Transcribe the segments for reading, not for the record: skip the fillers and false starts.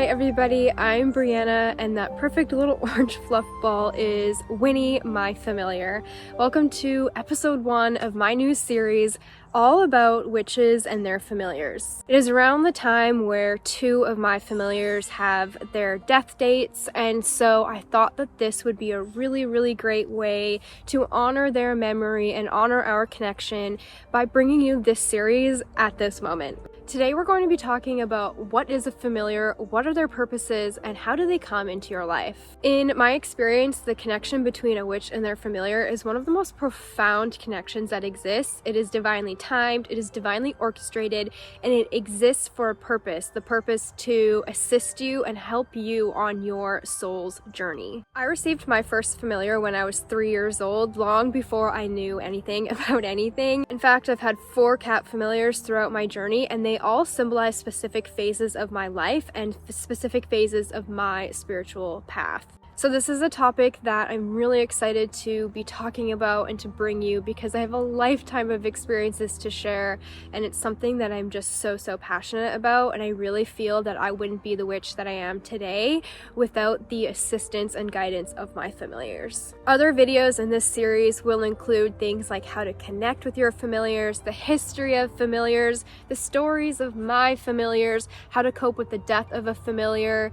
Hi everybody, I'm Brianna, and that perfect little orange fluff ball is Winnie, my familiar. Welcome to episode 1 of my new series, all about witches and their familiars. It is around the time where 2 of my familiars have their death dates, and so I thought that this would be a really great way to honor their memory and honor our connection by bringing you this series at this moment. Today we're going to be talking about what is a familiar, what are their purposes, and how do they come into your life. In my experience, the connection between a witch and their familiar is one of the most profound connections that exists. It is divinely timed, it is divinely orchestrated, and it exists for a purpose, the purpose to assist you and help you on your soul's journey. I received my first familiar when I was 3 years old, long before I knew anything about anything. In fact, I've had 4 cat familiars throughout my journey, and they all symbolize specific phases of my life and specific phases of my spiritual path. So this is a topic that I'm really excited to be talking about and to bring you because I have a lifetime of experiences to share, and it's something that I'm just so passionate about, and I really feel that I wouldn't be the witch that I am today without the assistance and guidance of my familiars. Other videos in this series will include things like how to connect with your familiars, the history of familiars, the stories of my familiars, how to cope with the death of a familiar,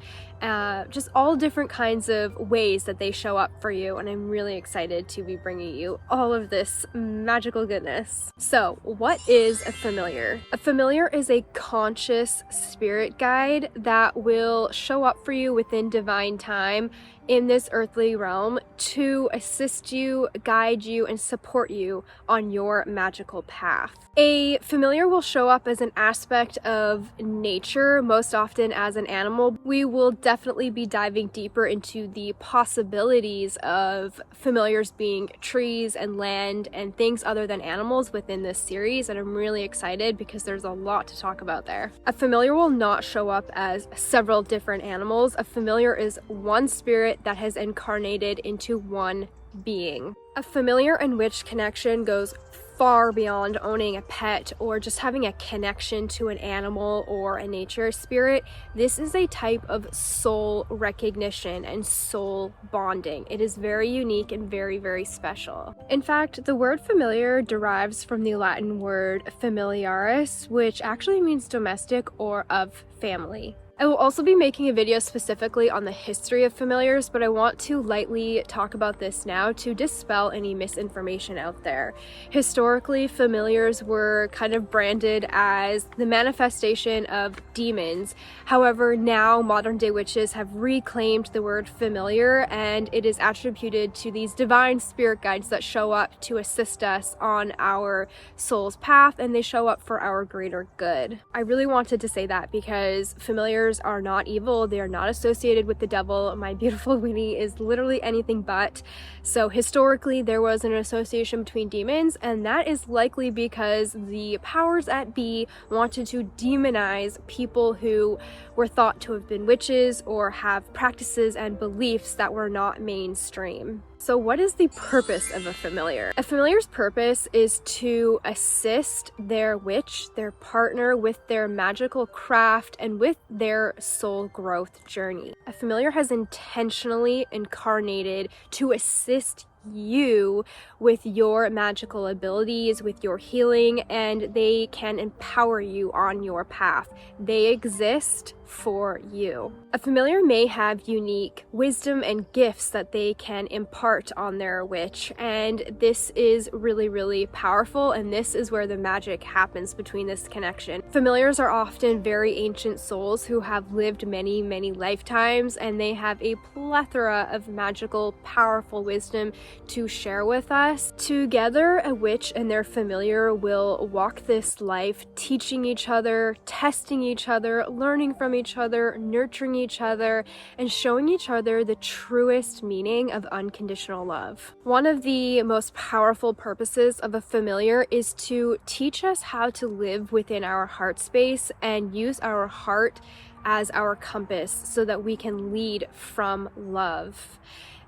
just all different kinds of ways that they show up for you, and I'm really excited to be bringing you all of this magical goodness. So, what is a familiar? A familiar is a conscious spirit guide that will show up for you within divine time in this earthly realm to assist you, guide you, and support you on your magical path. A familiar will show up as an aspect of nature, most often as an animal. We will definitely be diving deeper into the possibilities of familiars being trees and land and things other than animals within this series, and I'm really excited because there's a lot to talk about there. A familiar will not show up as several different animals. A familiar is one spirit that has incarnated into one being. A familiar and witch connection goes far beyond owning a pet or just having a connection to an animal or a nature spirit. This is a type of soul recognition and soul bonding. It is very unique and very special. In fact, the word familiar derives from the Latin word familiaris, which actually means domestic or of family. I will also be making a video specifically on the history of familiars, but I want to lightly talk about this now to dispel any misinformation out there. Historically, familiars were kind of branded as the manifestation of demons. However, now modern day witches have reclaimed the word familiar, and it is attributed to these divine spirit guides that show up to assist us on our soul's path, and they show up for our greater good. I really wanted to say that because familiars are not evil, they are not associated with the devil. My beautiful Winnie is literally anything but. So historically there was an association between demons, and that is likely because the powers at be wanted to demonize people who were thought to have been witches or have practices and beliefs that were not mainstream. So what is the purpose of a familiar? A familiar's purpose is to assist their witch, their partner, with their magical craft and with their soul growth journey. A familiar has intentionally incarnated to assist you with your magical abilities, with your healing, and they can empower you on your path. They exist for you. A familiar may have unique wisdom and gifts that they can impart on their witch, and this is really powerful, and this is where the magic happens between this connection. Familiars are often very ancient souls who have lived many lifetimes, and they have a plethora of magical, powerful wisdom to share with us. Together, a witch and their familiar will walk this life teaching each other, testing each other, learning from each other, nurturing each other, and showing each other the truest meaning of unconditional love. One of the most powerful purposes of a familiar is to teach us how to live within our heart space and use our heart as our compass so that we can lead from love.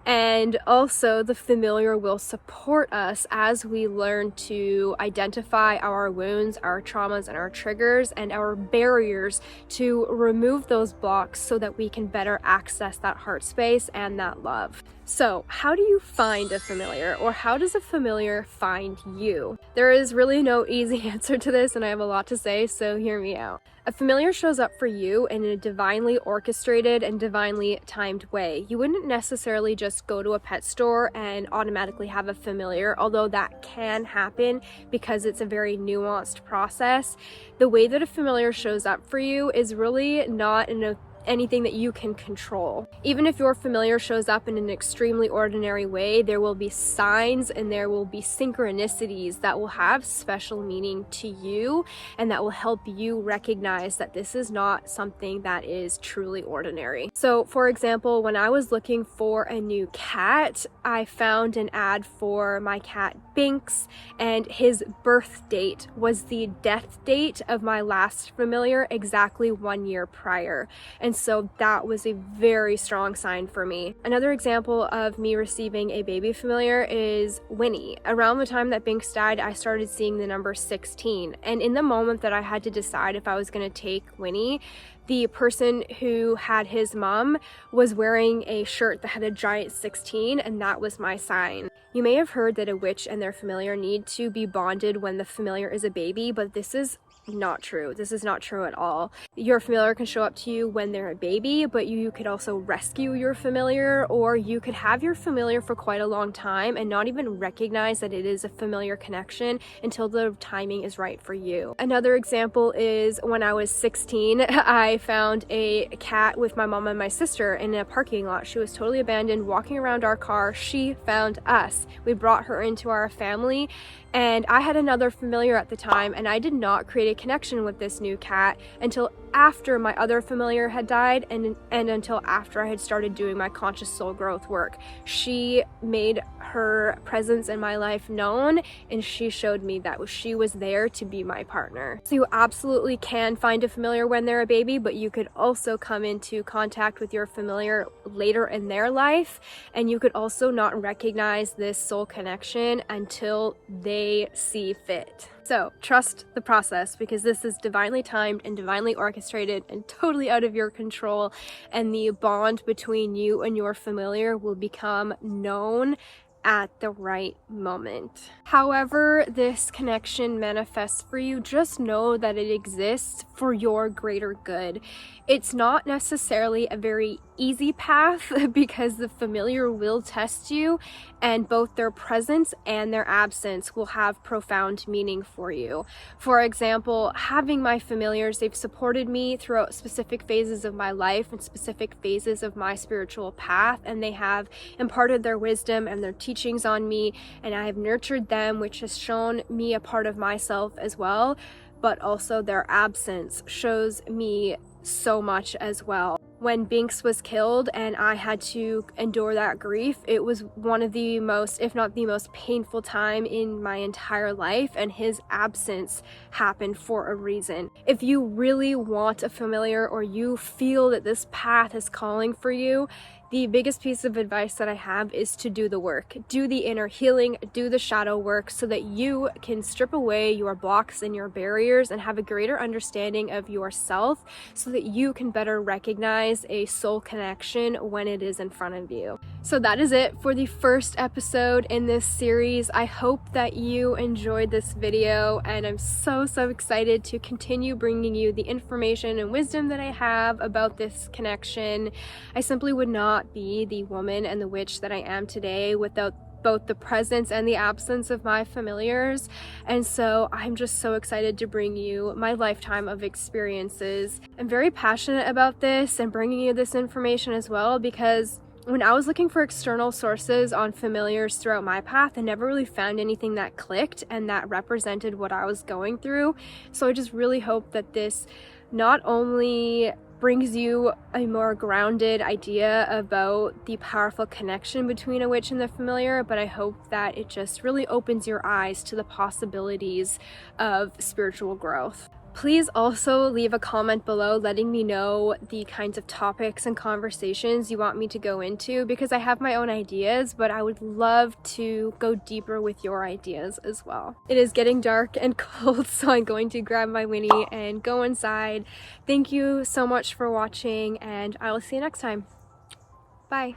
And also, the familiar will support us as we learn to identify our wounds, our traumas, and our triggers, and our barriers to remove those blocks so that we can better access that heart space and that love. So, how do you find a familiar, or how does a familiar find you? There is really no easy answer to this, and I have a lot to say, so hear me out. A familiar shows up for you in a divinely orchestrated and divinely timed way. You wouldn't necessarily just go to a pet store and automatically have a familiar, although that can happen because it's a very nuanced process. The way that a familiar shows up for you is really not anything that you can control. Even if your familiar shows up in an extremely ordinary way, there will be signs and there will be synchronicities that will have special meaning to you and that will help you recognize that this is not something that is truly ordinary. So, for example, when I was looking for a new cat, I found an ad for my cat Binx, and his birth date was the death date of my last familiar exactly 1 year prior. And so that was a very strong sign for me. Another example of me receiving a baby familiar is Winnie. Around the time that Binx died, I started seeing the number 16. And in the moment that I had to decide if I was going to take Winnie, the person who had his mom was wearing a shirt that had a giant 16, and that was my sign. You may have heard that a witch and their familiar need to be bonded when the familiar is a baby, but this is not true. This is not true at all. Your familiar can show up to you when they're a baby, but you could also rescue your familiar, or you could have your familiar for quite a long time and not even recognize that it is a familiar connection until the timing is right for you. Another example is when I was 16, I found a cat with my mom and my sister in a parking lot. She was totally abandoned, walking around our car. She found us. We brought her into our family, and I had another familiar at the time, and I did not create a connection with this new cat until after my other familiar had died and until after I had started doing my conscious soul growth work. She made her presence in my life known, and she showed me that she was there to be my partner. So you absolutely can find a familiar when they're a baby, but you could also come into contact with your familiar later in their life, and you could also not recognize this soul connection until they see fit. So trust the process, because this is divinely timed and divinely orchestrated and totally out of your control, and the bond between you and your familiar will become known at the right moment. However this connection manifests for you, just know that it exists for your greater good. It's not necessarily a very easy path because the familiar will test you, and both their presence and their absence will have profound meaning for you. For example, having my familiars, they've supported me throughout specific phases of my life and specific phases of my spiritual path, and they have imparted their wisdom and their teachings on me, and I have nurtured them, which has shown me a part of myself as well. But also their absence shows me so much as well. When Binx was killed and I had to endure that grief, it was one of the most, if not the most painful time in my entire life, and his absence happened for a reason. If you really want a familiar, or you feel that this path is calling for you, the biggest piece of advice that I have is to do the work. Do the inner healing, do the shadow work, so that you can strip away your blocks and your barriers and have a greater understanding of yourself, so that you can better recognize a soul connection when it is in front of you. So that is it for the first episode in this series. I hope that you enjoyed this video, and I'm so excited to continue bringing you the information and wisdom that I have about this connection. I simply would not be the woman and the witch that I am today without both the presence and the absence of my familiars. And so I'm just so excited to bring you my lifetime of experiences. I'm very passionate about this and bringing you this information as well, because when I was looking for external sources on familiars throughout my path, I never really found anything that clicked and that represented what I was going through. So I just really hope that this not only brings you a more grounded idea about the powerful connection between a witch and the familiar, but I hope that it just really opens your eyes to the possibilities of spiritual growth. Please also leave a comment below letting me know the kinds of topics and conversations you want me to go into, because I have my own ideas, but I would love to go deeper with your ideas as well. It is getting dark and cold, so I'm going to grab my Winnie and go inside. Thank you so much for watching, and I will see you next time. Bye.